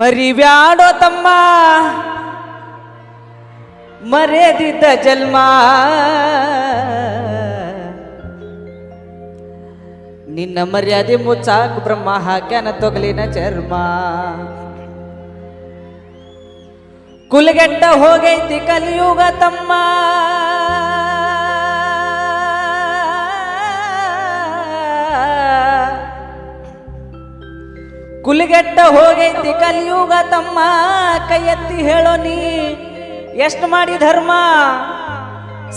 ಮರಿಬ್ಯಾಡೋ ತಮ್ಮ ಮರೆದಿದ್ದ ಜನ್ಮ ನಿನ್ನ ಮರ್ಯಾದೆ ಮುಚ್ಚಾಕ ಬ್ರಹ್ಮ ಹಾಕ್ಯಾನ ತೊಗಲಿನ ಚರ್ಮ ಕುಲಗೆಟ್ಟ ಹೋಗೈತಿ ಕಲಿಯುಗ ತಮ್ಮ ಕುಲಗೆಟ್ಟ ಹೋಗೈತಿ ಕಲಿಯುಗ ತಮ್ಮ ಕೈ ಎತ್ತಿ ಹೇಳೋ ನೀ ಎಷ್ಟು ಮಾಡಿ ಧರ್ಮ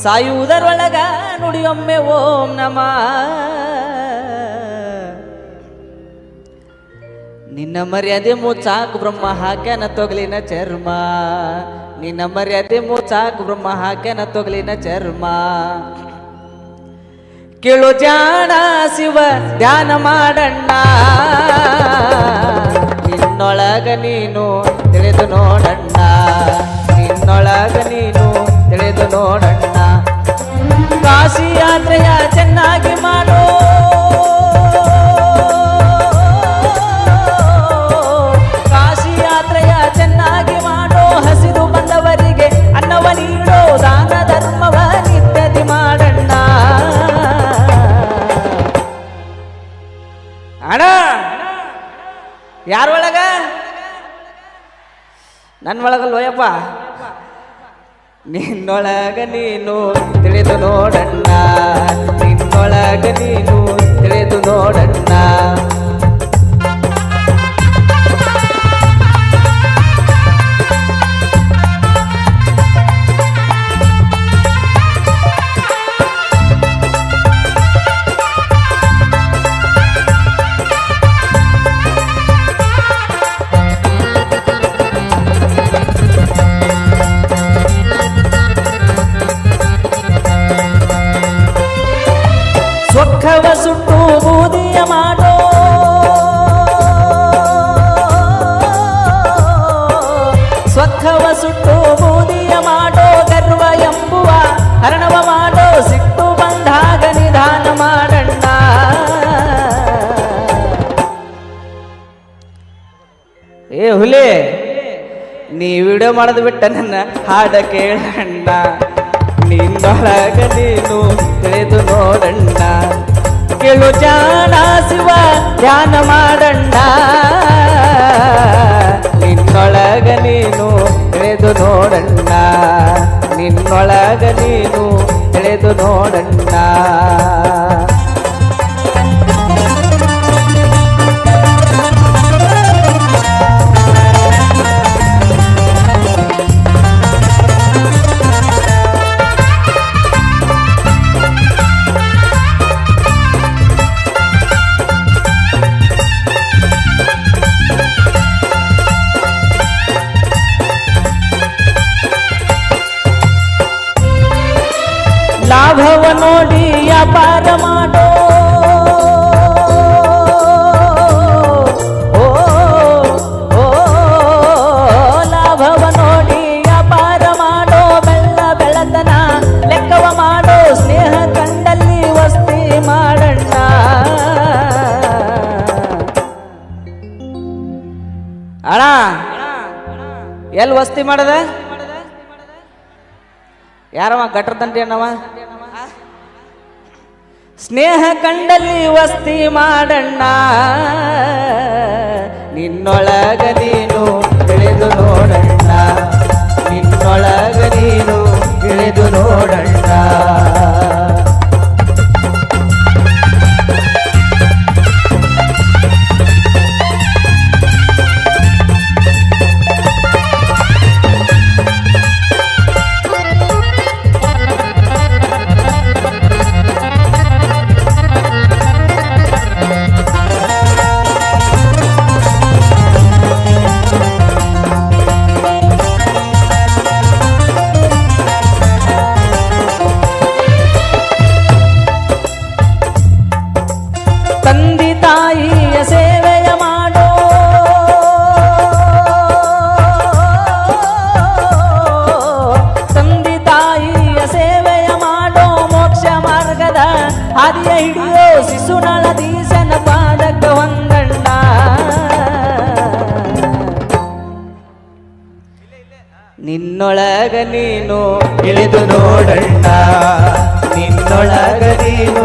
ಸಾಯುವುದರೊಳಗ ನುಡಿಯೊಮ್ಮೆ ಓಂ ನಮ ನಿನ್ನ ಮರ್ಯಾದೆ ಮುಚ್ಚಾಕ ಬ್ರಹ್ಮ ಹಾಕ್ಯಾನ ತೊಗಲಿನ ಚರ್ಮ ನಿನ್ನ ಮರ್ಯಾದೆ ಮುಚ್ಚಾಕ ಬ್ರಹ್ಮ ಹಾಕ್ಯಾನ ತೊಗಲಿನ ಚರ್ಮ ಕೇಳು ಜಾಣ ಶಿವ ಧ್ಯಾನ ಮಾಡಣ್ಣ ನಿನ್ನೊಳಗ ನೀನು ತಿಳಿದು ನೋಡಣ್ಣ ನಿನ್ನೊಳಗ ನೀನು ತಿಳಿದು ನೋಡಣ್ಣ ಕಾಶಿ ಯಾತ್ರೆಯ ಚೆನ್ನಾಗಿ ಮಾಡೋ ಕಾಶಿ ಯಾತ್ರೆಯ ಚೆನ್ನಾಗಿ ಮಾಡೋ ಹಸಿದು ಬಂದವರಿಗೆ ಅನ್ನವ ನೀಡೋ ದಾನ ಧರ್ಮವ ನಿತ್ಯದಿ ಮಾಡಣ್ಣ ಅಣ್ಣ ಯಾರೊಳಗ ನನ್ನೊಳಗಲ್ವಯ್ಯಪ್ಪ ನಿನ್ನೊಳಗ ನೀನು ತಿಳಿದು ನೋಡಣ್ಣ ನಿನ್ನೊಳಗ ನೀನು ತಿಳಿದು ನೋಡಣ್ಣ ಸೊಕ್ಕವ ಸುಟ್ಟು ಬೂದಿಯ ಮಾಡೋ ಸೊಕ್ಕವ ಸುಟ್ಟು ಬೂದಿಯ ಮಾಡೋ ಗರ್ವ ಎಂಬುವ ಹರಣವ ಮಾಡೋ ಸಿಟ್ಟು ಬಂದಾಗ ನಿಧಾನ ಮಾಡಣ್ಣ ಏ ಹುಲಿ ನೀ ವಿಡಿಯೋ ಮಾಡೋದು ಬಿಟ್ಟ ನನ್ನ ಹಾಡ ಕೇಳಣ್ಣ ನಿನ್ನೊಳಗ ನೀನು ತಿಳಿದು ನೋಡಣ್ಣ ಕೇಳು ಜಾಣ ಶಿವ ಧ್ಯಾನ ಮಾಡಣ್ಣ ನಿನ್ನೊಳಗ ನೀನು ತಿಳಿದು ನೋಡಣ್ಣ ನಿನ್ನೊಳಗ ನೀನು ತಿಳಿದು ನೋಡಣ್ಣ ಲಾಭವ ನೋಡಿ ವ್ಯಾಪಾರ ಮಾಡೋ ಲಾಭವ ನೋಡಿ ವ್ಯಾಪಾರ ಮಾಡೋ ಬೆಳ್ಳ ಬೆಳತನ ಲೆಕ್ಕವ ಮಾಡೋ ಸ್ನೇಹ ಕಂಡಲ್ಲಿ ವಸ್ತಿ ಮಾಡಣ್ಣ ಅಣ್ಣ ಎಲ್ಲಿ ವಸ್ತಿ ಮಾಡದ ಯಾರವ ಗಟ್ರ ತಂಡ್ರಿ ಅನ್ನವ ಸ್ನೇಹ ಕಂಡಲ್ಲಿ ವಸ್ತಿ ಮಾಡಣ್ಣ ನಿನ್ನೊಳಗ ನೀನು ತಿಳಿದು ನೋಡಣ್ಣ ನಿನ್ನೊಳಗ ನೀನು ತಿಳಿದು ನೋಡಣ್ಣ ನಿನ್ನೊಳಗ ನೀನು ಇಳಿದು ನೋಡಣ್ಣ ನಿನ್ನೊಳಗ ನೀನು